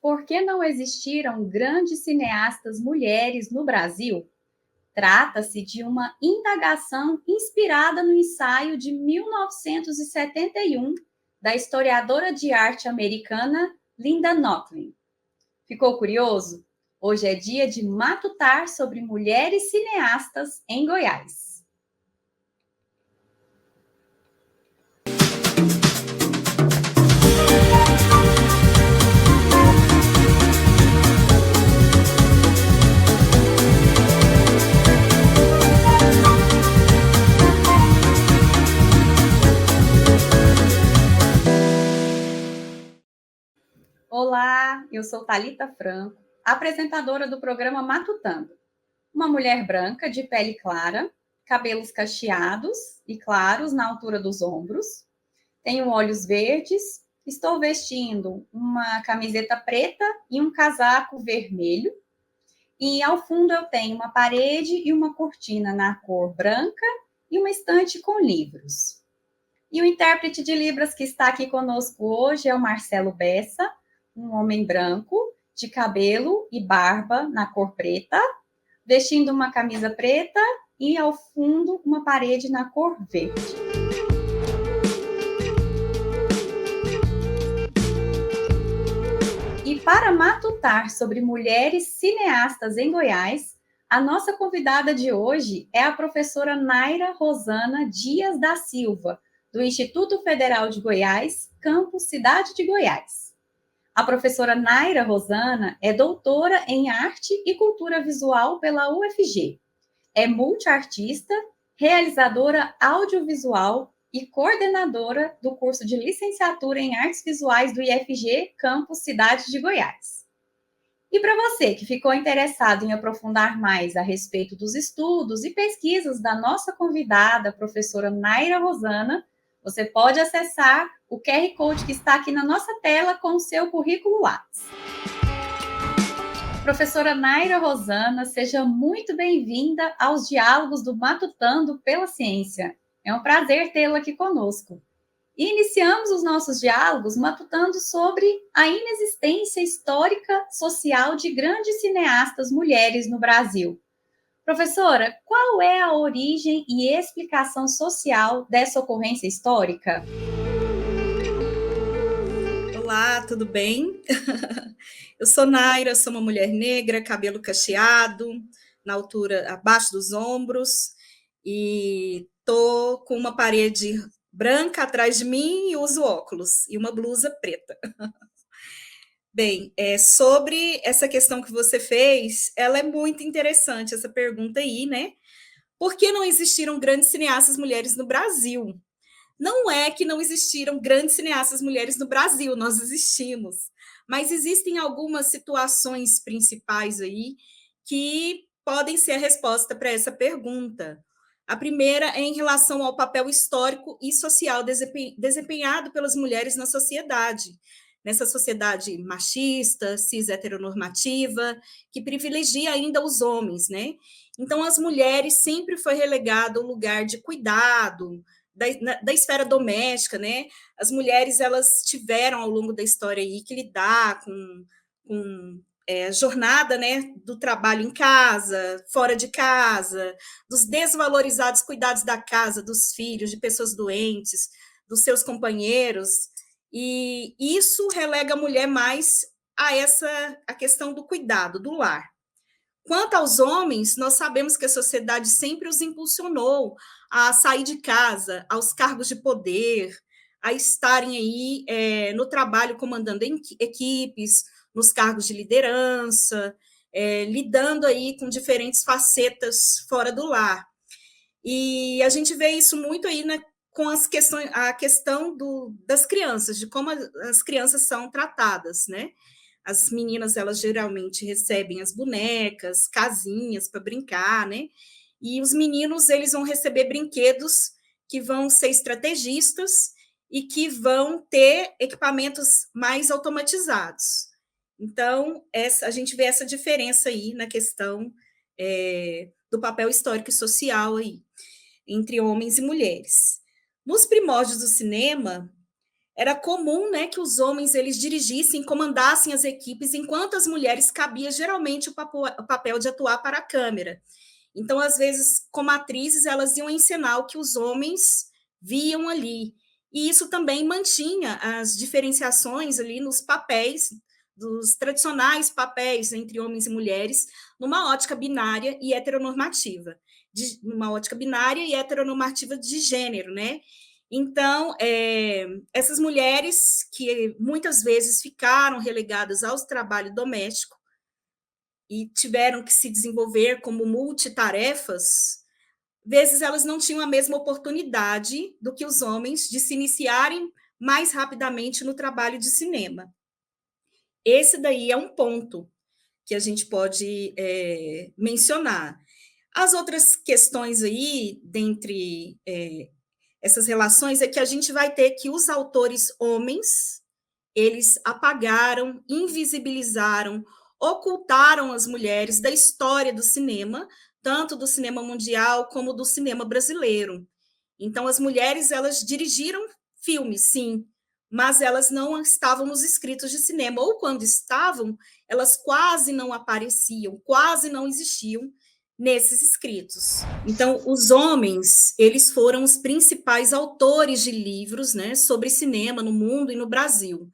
Por que não existiram grandes cineastas mulheres no Brasil? Trata-se de uma indagação inspirada no ensaio de 1971 da historiadora de arte americana Linda Nochlin. Ficou curioso? Hoje é dia de matutar sobre mulheres cineastas em Goiás. Olá, eu sou Thalita Franco, apresentadora do programa Matutando. Uma mulher branca de pele clara, cabelos cacheados e claros na altura dos ombros. Tenho olhos verdes, estou vestindo uma camiseta preta e um casaco vermelho. E ao fundo eu tenho uma parede e uma cortina na cor branca e uma estante com livros. E o intérprete de Libras que está aqui conosco hoje é o Marcelo Bessa, um homem branco, de cabelo e barba na cor preta, vestindo uma camisa preta e, ao fundo, uma parede na cor verde. E para matutar sobre mulheres cineastas em Goiás, a nossa convidada de hoje é a professora Naira Rosana Dias da Silva, do Instituto Federal de Goiás, campus Cidade de Goiás. A professora Naira Rosana é doutora em Arte e Cultura Visual pela UFG. É multiartista, realizadora audiovisual e coordenadora do curso de licenciatura em Artes Visuais do IFG, campus Cidade de Goiás. E para você que ficou interessado em aprofundar mais a respeito dos estudos e pesquisas da nossa convidada, a professora Naira Rosana, você pode acessar o QR Code que está aqui na nossa tela com o seu currículo Lattes. Professora Naira Rosana, seja muito bem-vinda aos diálogos do Matutando pela Ciência. É um prazer tê-la aqui conosco. E iniciamos os nossos diálogos matutando sobre a inexistência histórica social de grandes cineastas mulheres no Brasil. Professora, qual é a origem e explicação social dessa ocorrência histórica? Olá, tudo bem? Eu sou Naira, sou uma mulher negra, cabelo cacheado, na altura, abaixo dos ombros, e tô com uma parede branca atrás de mim e uso óculos, e uma blusa preta. Bem, sobre essa questão que você fez, ela é muito interessante, essa pergunta aí, né? Por que não existiram grandes cineastas mulheres no Brasil? Não é que não existiram grandes cineastas mulheres no Brasil, nós existimos, mas existem algumas situações principais aí que podem ser a resposta para essa pergunta. A primeira é em relação ao papel histórico e social desempenhado pelas mulheres na sociedade, nessa sociedade machista, cis heteronormativa, que privilegia ainda os homens, né? Então, as mulheres sempre foi relegado ao lugar de cuidado, da esfera doméstica, né? As mulheres elas tiveram ao longo da história aí que lidar com a jornada, né, do trabalho em casa, fora de casa, dos desvalorizados cuidados da casa, dos filhos, de pessoas doentes, dos seus companheiros, e isso relega a mulher mais a questão do cuidado, do lar. Quanto aos homens, nós sabemos que a sociedade sempre os impulsionou a sair de casa, aos cargos de poder, a estarem aí no trabalho comandando equipes, nos cargos de liderança, lidando aí com diferentes facetas fora do lar. E a gente vê isso muito aí com a questão das crianças, de como as crianças são tratadas, né? As meninas, elas geralmente recebem as bonecas, casinhas para brincar, né? E os meninos, eles vão receber brinquedos que vão ser estrategistas e que vão ter equipamentos mais automatizados. Então, a gente vê essa diferença aí na questão do papel histórico e social aí, entre homens e mulheres. Nos primórdios do cinema, era comum, né, que os homens eles dirigissem, comandassem as equipes, enquanto as mulheres cabia geralmente o papel de atuar para a câmera. Então, às vezes, como atrizes, elas iam encenar o que os homens viam ali. E isso também mantinha as diferenciações ali nos papéis, dos tradicionais papéis entre homens e mulheres, numa ótica binária e heteronormativa, numa ótica binária e heteronormativa de gênero, né? Então, essas mulheres que muitas vezes ficaram relegadas ao trabalho doméstico e tiveram que se desenvolver como multitarefas, vezes elas não tinham a mesma oportunidade do que os homens de se iniciarem mais rapidamente no trabalho de cinema. Esse daí é um ponto que a gente pode mencionar. As outras questões aí, dentre essas relações, é que a gente vai ter que os autores homens, eles apagaram, invisibilizaram, ocultaram as mulheres da história do cinema, tanto do cinema mundial como do cinema brasileiro. Então, as mulheres, elas dirigiram filmes, sim, mas elas não estavam nos escritos de cinema, ou quando estavam, elas quase não apareciam, quase não existiam nesses escritos. Então, os homens, eles foram os principais autores de livros, né, sobre cinema no mundo e no Brasil.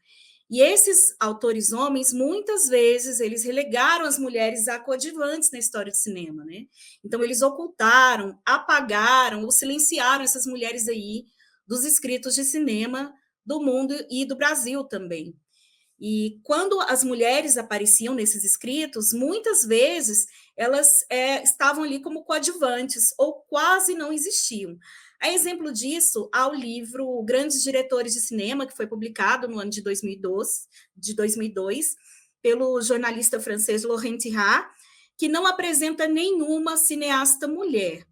E esses autores homens, muitas vezes, eles relegaram as mulheres a coadjuvantes na história do cinema, né? Então, eles ocultaram, apagaram ou silenciaram essas mulheres aí dos escritos de cinema do mundo e do Brasil também. E quando as mulheres apareciam nesses escritos, muitas vezes elas estavam ali como coadjuvantes ou quase não existiam. A exemplo disso, há o livro Grandes Diretores de Cinema, que foi publicado no ano de 2002 pelo jornalista francês Laurent Tirard, que não apresenta nenhuma cineasta mulher.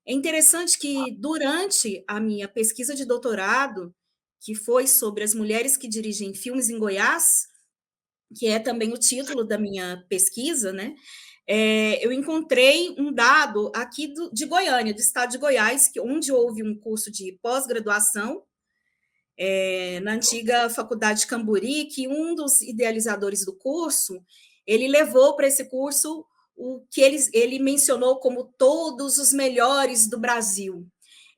É interessante que, durante a minha pesquisa de doutorado, que foi sobre as mulheres que dirigem filmes em Goiás, que é também o título da minha pesquisa, né? Eu encontrei um dado aqui de Goiânia, do estado de Goiás, onde houve um curso de pós-graduação, na antiga Faculdade de Camburi, que um dos idealizadores do curso, ele levou para esse curso o que ele mencionou como todos os melhores do Brasil.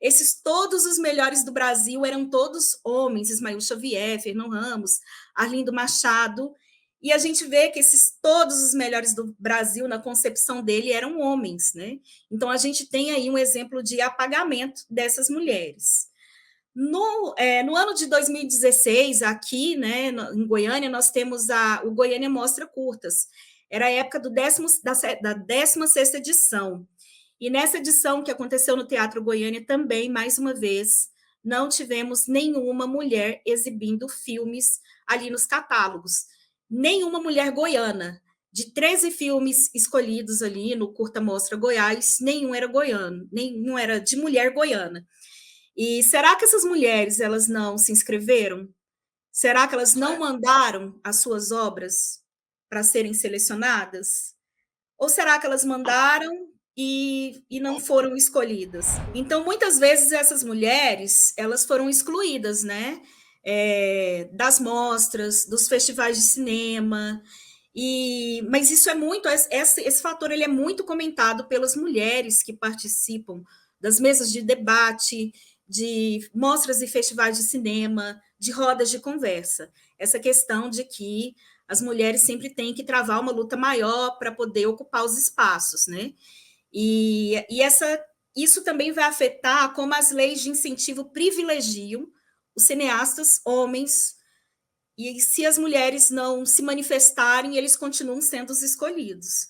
Esses todos os melhores do Brasil eram todos homens, Ismael Xavier, Fernão Ramos, Arlindo Machado, e a gente vê que esses todos os melhores do Brasil, na concepção dele, eram homens, né? Então, a gente tem aí um exemplo de apagamento dessas mulheres. No ano de 2016, aqui, né, em Goiânia, nós temos o Goiânia Mostra Curtas. Era a época da 16ª edição. E nessa edição que aconteceu no Teatro Goiânia também, mais uma vez, não tivemos nenhuma mulher exibindo filmes ali nos catálogos. Nenhuma mulher goiana. De 13 filmes escolhidos ali no Curta Mostra Goiás, nenhum era goiano, nenhum era de mulher goiana. E será que essas mulheres elas não se inscreveram? Será que elas não mandaram as suas obras para serem selecionadas? Ou será que elas mandaram e não foram escolhidas? Então, muitas vezes essas mulheres elas foram excluídas, né? Das mostras, dos festivais de cinema. Mas isso é muito, esse fator ele é muito comentado pelas mulheres que participam das mesas de debate, de mostras e festivais de cinema, de rodas de conversa. Essa questão de que as mulheres sempre têm que travar uma luta maior para poder ocupar os espaços, né? Isso também vai afetar como as leis de incentivo privilegiam os cineastas homens, e se as mulheres não se manifestarem, eles continuam sendo os escolhidos.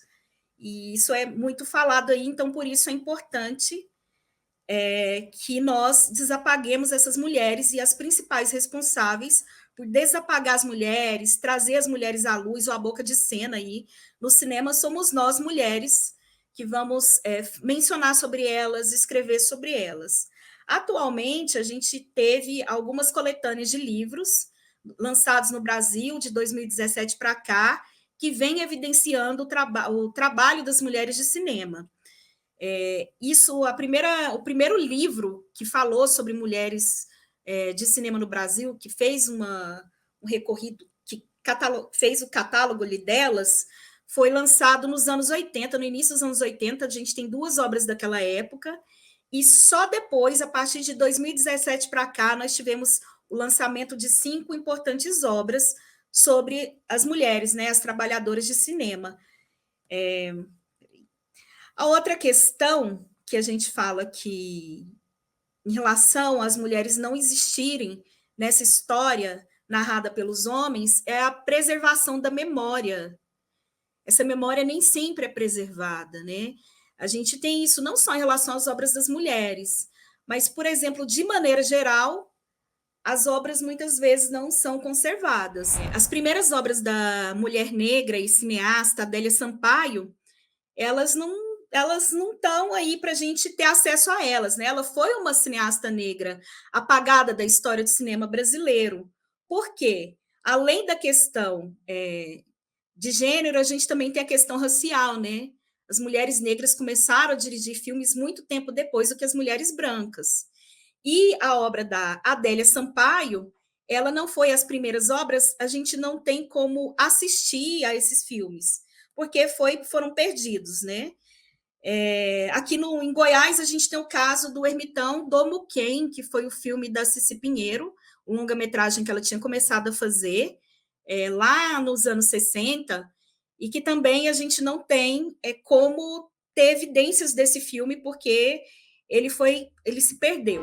E isso é muito falado aí, então por isso é importante que nós desapaguemos essas mulheres, e as principais responsáveis por desapagar as mulheres, trazer as mulheres à luz ou à boca de cena aí no cinema somos nós, mulheres, que vamos mencionar sobre elas, escrever sobre elas. Atualmente, a gente teve algumas coletâneas de livros lançados no Brasil de 2017 para cá, que vem evidenciando o trabalho das mulheres de cinema. O primeiro livro que falou sobre mulheres de cinema no Brasil, que fez um recorrido, que fez o catálogo ali delas, foi lançado nos anos 80, no início dos anos 80, a gente tem 2 obras daquela época, e só depois, a partir de 2017 para cá, nós tivemos o lançamento de 5 importantes obras sobre as mulheres, né, as trabalhadoras de cinema. A outra questão que a gente fala que, em relação às mulheres não existirem nessa história narrada pelos homens, é a preservação da memória. Essa memória nem sempre é preservada, né? A gente tem isso não só em relação às obras das mulheres, mas, por exemplo, de maneira geral, as obras muitas vezes não são conservadas. As primeiras obras da mulher negra e cineasta Adélia Sampaio, elas não estão aí para a gente ter acesso a elas, né? Ela foi uma cineasta negra apagada da história do cinema brasileiro. Por quê? Além da questão de gênero, a gente também tem a questão racial, né? As mulheres negras começaram a dirigir filmes muito tempo depois do que as mulheres brancas. E a obra da Adélia Sampaio, ela não foi as primeiras obras, a gente não tem como assistir a esses filmes, porque foram perdidos, né? Aqui em Goiás, a gente tem o caso do Ermitão do Muquem, que foi o filme da Cici Pinheiro, um longa-metragem que ela tinha começado a fazer lá nos anos 60, e que também a gente não tem como ter evidências desse filme, porque ele se perdeu.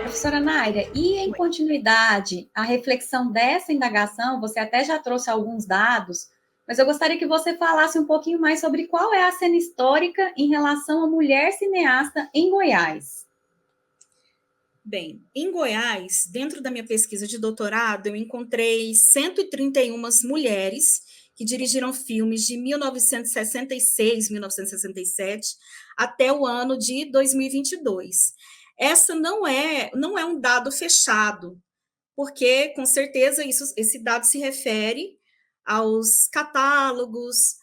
Professora Naira, e em continuidade à reflexão dessa indagação, você até já trouxe alguns dados, mas eu gostaria que você falasse um pouquinho mais sobre qual é a cena histórica em relação à mulher cineasta em Goiás. Bem, em Goiás, dentro da minha pesquisa de doutorado, eu encontrei 131 mulheres que dirigiram filmes de 1966, 1967 até o ano de 2022. Essa não é um dado fechado, porque, com certeza, esse dado se refere aos catálogos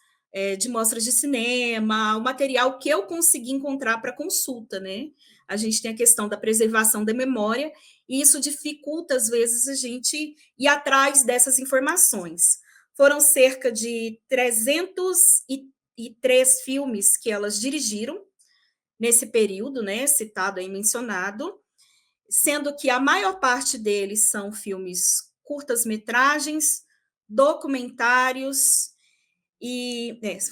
de mostras de cinema, o material que eu consegui encontrar para consulta, né? A gente tem a questão da preservação da memória, e isso dificulta, às vezes, a gente ir atrás dessas informações. Foram cerca de 303 filmes que elas dirigiram nesse período, né, citado aí, mencionado, sendo que a maior parte deles são filmes curtas-metragens, documentários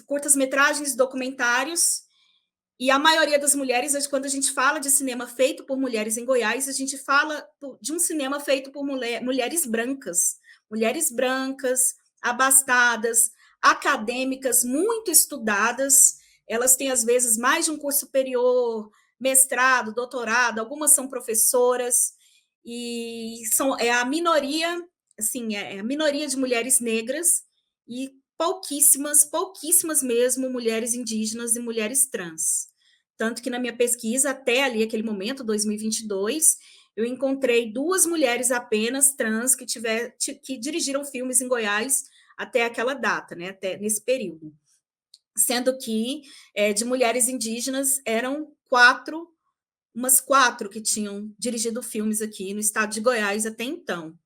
curtas-metragens, documentários, e a maioria das mulheres, quando a gente fala de cinema feito por mulheres em Goiás, a gente fala de um cinema feito por mulheres brancas, abastadas, acadêmicas, muito estudadas, elas têm, às vezes, mais de um curso superior, mestrado, doutorado, algumas são professoras, e é a minoria, assim, é a minoria de mulheres negras, e pouquíssimas mesmo mulheres indígenas e mulheres trans. Tanto que na minha pesquisa, até ali, aquele momento, 2022, eu encontrei 2 mulheres apenas trans que dirigiram filmes em Goiás até aquela data, né, até nesse período. Sendo que de mulheres indígenas eram umas 4 que tinham dirigido filmes aqui no estado de Goiás até então.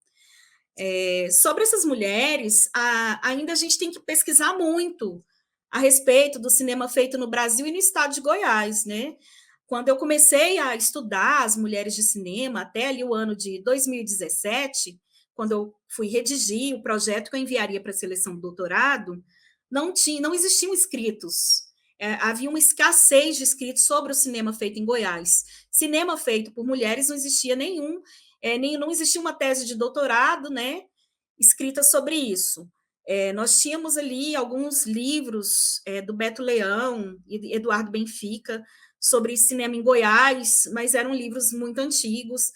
Sobre essas mulheres, ainda a gente tem que pesquisar muito a respeito do cinema feito no Brasil e no estado de Goiás, né? Quando eu comecei a estudar as mulheres de cinema, até ali o ano de 2017, quando eu fui redigir o projeto que eu enviaria para a seleção do doutorado, não existiam escritos. Havia uma escassez de escritos sobre o cinema feito em Goiás. Cinema feito por mulheres não existia nenhum, não existia uma tese de doutorado, né, escrita sobre isso. Nós tínhamos ali alguns livros do Beto Leão e Eduardo Benfica sobre cinema em Goiás, mas eram livros muito antigos,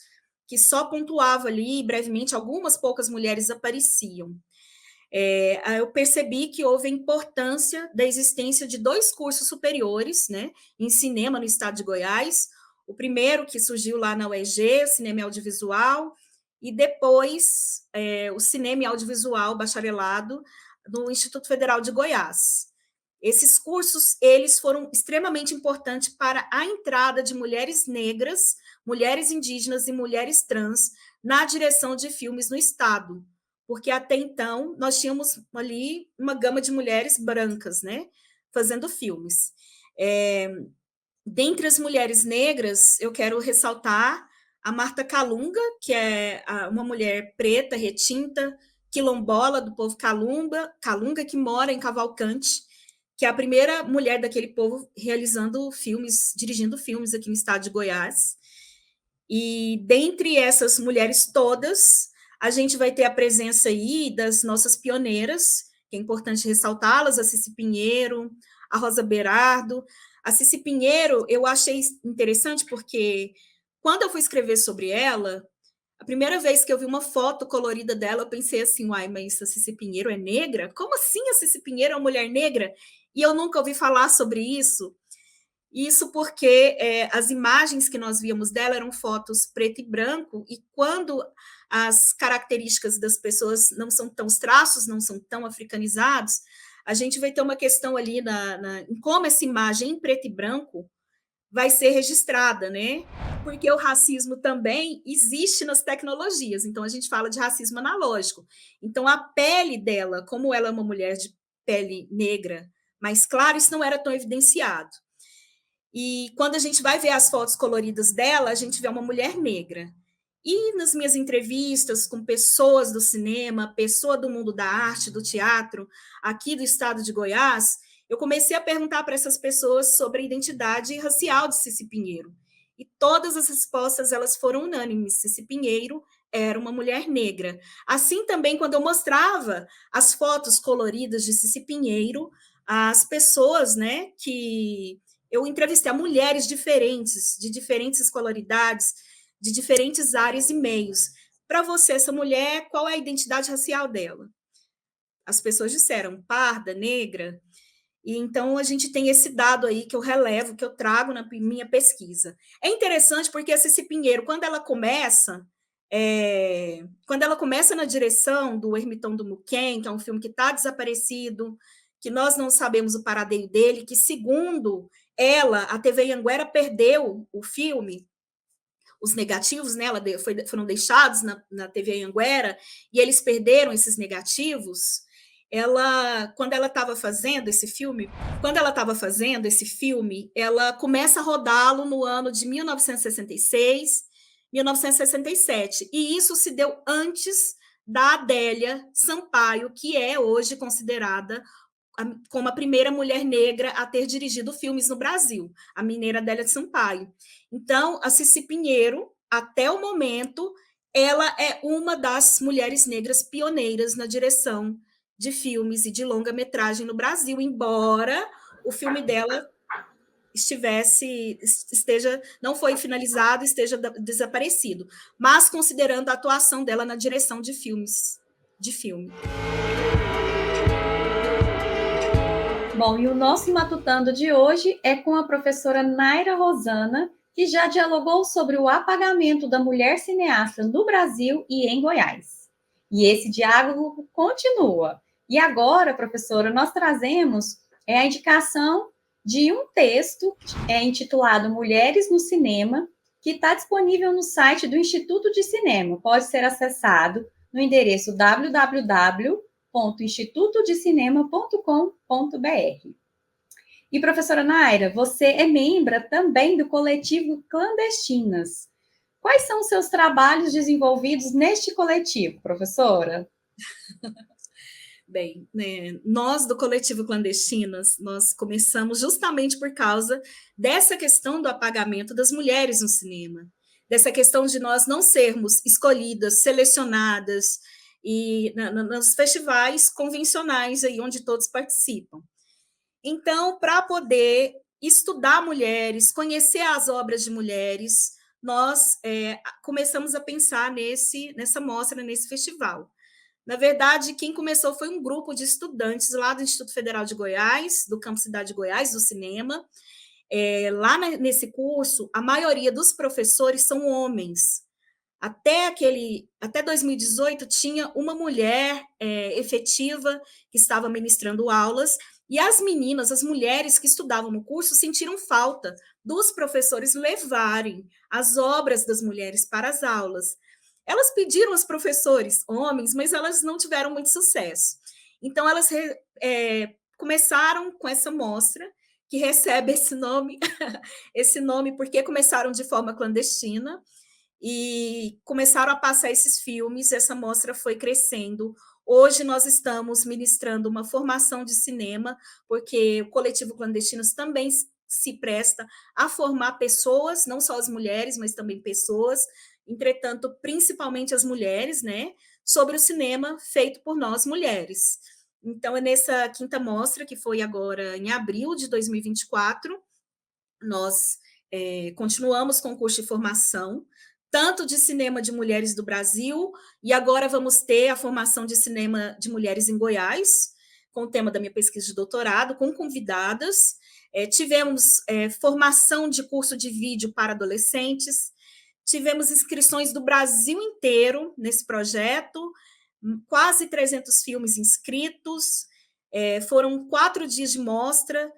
que só pontuava ali, brevemente, algumas poucas mulheres apareciam. Eu percebi que houve a importância da existência de 2 cursos superiores, né, em cinema no estado de Goiás. O primeiro, que surgiu lá na UEG, Cinema e Audiovisual, e depois o Cinema e Audiovisual Bacharelado do Instituto Federal de Goiás. Esses cursos, eles foram extremamente importantes para a entrada de mulheres negras, mulheres indígenas e mulheres trans na direção de filmes no Estado, porque até então nós tínhamos ali uma gama de mulheres brancas, né, fazendo filmes. Dentre as mulheres negras, eu quero ressaltar a Marta Calunga, que é uma mulher preta, retinta, quilombola do povo Calunga, que mora em Cavalcante, que é a primeira mulher daquele povo realizando filmes, dirigindo filmes aqui no estado de Goiás. E dentre essas mulheres todas, a gente vai ter a presença aí das nossas pioneiras, que é importante ressaltá-las, a Cici Pinheiro, a Rosa Berardo. A Cici Pinheiro, eu achei interessante porque quando eu fui escrever sobre ela, a primeira vez que eu vi uma foto colorida dela, eu pensei assim, uai, mas a Cici Pinheiro é negra? Como assim a Cici Pinheiro é uma mulher negra? E eu nunca ouvi falar sobre isso. Isso porque as imagens que nós víamos dela eram fotos preto e branco, e quando as características das pessoas não são tão, os traços não são tão africanizados, a gente vai ter uma questão ali em como essa imagem em preto e branco vai ser registrada, né? Porque o racismo também existe nas tecnologias, então a gente fala de racismo analógico. Então a pele dela, como ela é uma mulher de pele negra mais clara, isso não era tão evidenciado. E quando a gente vai ver as fotos coloridas dela, a gente vê uma mulher negra. E nas minhas entrevistas com pessoas do cinema, pessoa do mundo da arte, do teatro, aqui do estado de Goiás, eu comecei a perguntar para essas pessoas sobre a identidade racial de Cici Pinheiro. E todas as respostas elas foram unânimes. Cici Pinheiro era uma mulher negra. Assim também, quando eu mostrava as fotos coloridas de Cici Pinheiro, as pessoas, né, que eu entrevistei a mulheres diferentes, de diferentes escolaridades, de diferentes áreas e meios. Para você, essa mulher, qual é a identidade racial dela? As pessoas disseram parda, negra. E então a gente tem esse dado aí que eu relevo, que eu trago na minha pesquisa. É interessante porque a Cici Pinheiro, quando ela começa na direção do Ermitão do Muquem, que é um filme que está desaparecido, que nós não sabemos o paradeiro dele, que segundo ela, a TV Anguera perdeu o filme, os negativos, né, foram deixados na TV Anguera, e eles perderam esses negativos. Quando ela estava fazendo esse filme, ela começa a rodá-lo no ano de 1966, 1967, e isso se deu antes da Adélia Sampaio, que é hoje considerada como a primeira mulher negra a ter dirigido filmes no Brasil, a mineira Adélia Sampaio. Então, a Cici Pinheiro, até o momento, ela é uma das mulheres negras pioneiras na direção de filmes e de longa-metragem no Brasil, embora o filme dela não foi finalizado, esteja desaparecido, mas considerando a atuação dela na direção de filme. Bom, e o nosso matutando de hoje é com a professora Naira Rosana, que já dialogou sobre o apagamento da mulher cineasta no Brasil e em Goiás. E esse diálogo continua. E agora, professora, nós trazemos a indicação de um texto intitulado Mulheres no Cinema, que está disponível no site do Instituto de Cinema. Pode ser acessado no endereço www.institutodecinema.com.br. E, professora Naira, você é membro também do coletivo Clandestinas. Quais são os seus trabalhos desenvolvidos neste coletivo, professora? Bem, né, nós do coletivo Clandestinas, nós começamos justamente por causa dessa questão do apagamento das mulheres no cinema, dessa questão de nós não sermos escolhidas, selecionadas e nos festivais convencionais aí onde todos participam. Então, para poder estudar mulheres, conhecer as obras de mulheres, nós começamos a pensar nessa mostra, nesse festival. Na verdade, quem começou foi um grupo de estudantes lá do Instituto Federal de Goiás, do Campus Cidade de Goiás, do cinema. Lá nesse curso, a maioria dos professores são homens. Até 2018, tinha uma mulher efetiva que estava ministrando aulas, E as meninas, as mulheres que estudavam no curso, sentiram falta dos professores levarem as obras das mulheres para as aulas. Elas pediram aos professores homens, mas elas não tiveram muito sucesso. Então, elas começaram com essa mostra, que recebe esse nome porque começaram de forma clandestina e começaram a passar esses filmes, essa mostra foi crescendo. Hoje nós estamos ministrando uma formação de cinema, porque o Coletivo Clandestinos também se presta a formar pessoas, não só as mulheres, mas também pessoas, entretanto, principalmente as mulheres, né, sobre o cinema feito por nós mulheres. Então, é nessa quinta mostra, que foi agora em abril de 2024, nós continuamos com o curso de formação, tanto de cinema de mulheres do Brasil, e agora vamos ter a formação de cinema de mulheres em Goiás, com o tema da minha pesquisa de doutorado, com convidadas. Tivemos formação de curso de vídeo para adolescentes, tivemos inscrições do Brasil inteiro nesse projeto, quase 300 filmes inscritos, foram 4 dias de mostra.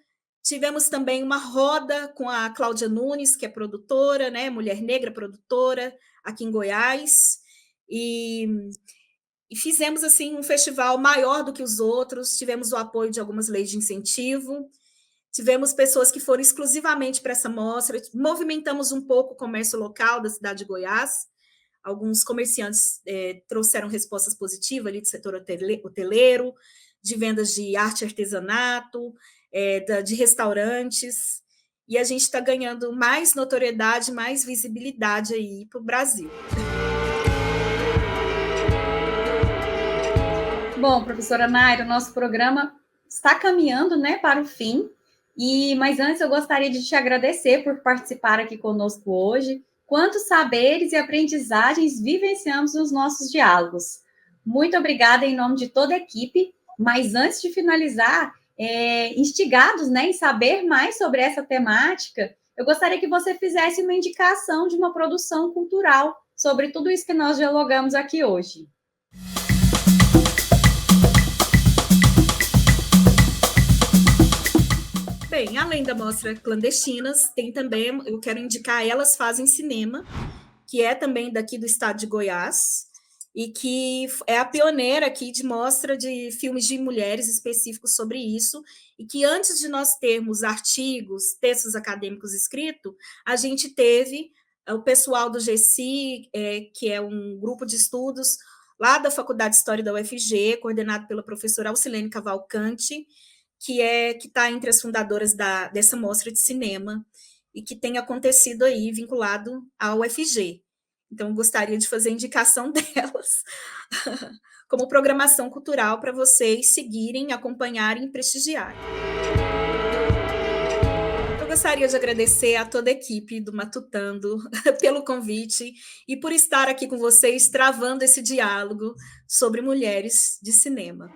Tivemos também uma roda com a Cláudia Nunes, que é produtora, né, mulher negra produtora, aqui em Goiás, e fizemos assim um festival maior do que os outros, tivemos o apoio de algumas leis de incentivo, tivemos pessoas que foram exclusivamente para essa mostra, movimentamos um pouco o comércio local da cidade de Goiás, alguns comerciantes trouxeram respostas positivas ali do setor hoteleiro, de vendas de arte e artesanato, de restaurantes, e a gente está ganhando mais notoriedade, mais visibilidade aí para o Brasil. Bom, professora Naira, o nosso programa está caminhando, né, para o fim, mas antes eu gostaria de te agradecer por participar aqui conosco hoje. Quantos saberes e aprendizagens vivenciamos nos nossos diálogos. Muito obrigada em nome de toda a equipe, mas antes de finalizar, instigados, né, em saber mais sobre essa temática, eu gostaria que você fizesse uma indicação de uma produção cultural sobre tudo isso que nós dialogamos aqui hoje. Bem, além da mostra Clandestinas, tem também, eu quero indicar Elas Fazem Cinema, que é também daqui do estado de Goiás, e que é a pioneira aqui de mostra de filmes de mulheres específicos sobre isso, e que antes de nós termos artigos, textos acadêmicos escritos, a gente teve o pessoal do GECI, que é um grupo de estudos lá da Faculdade de História da UFG, coordenado pela professora Alcilene Cavalcante, que está entre as fundadoras dessa mostra de cinema, e que tem acontecido aí vinculado à UFG. Então, gostaria de fazer indicação delas como programação cultural para vocês seguirem, acompanharem e prestigiarem. Eu gostaria de agradecer a toda a equipe do Matutando pelo convite e por estar aqui com vocês, travando esse diálogo sobre mulheres de cinema.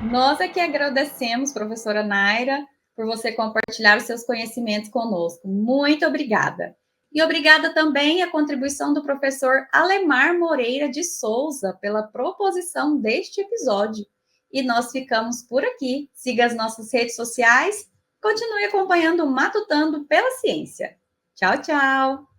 Nós é que agradecemos, professora Naira, por você compartilhar os seus conhecimentos conosco. Muito obrigada. E obrigada também à contribuição do professor Alemar Moreira de Souza pela proposição deste episódio. E nós ficamos por aqui. Siga as nossas redes sociais. Continue acompanhando o Matutando pela Ciência. Tchau, tchau!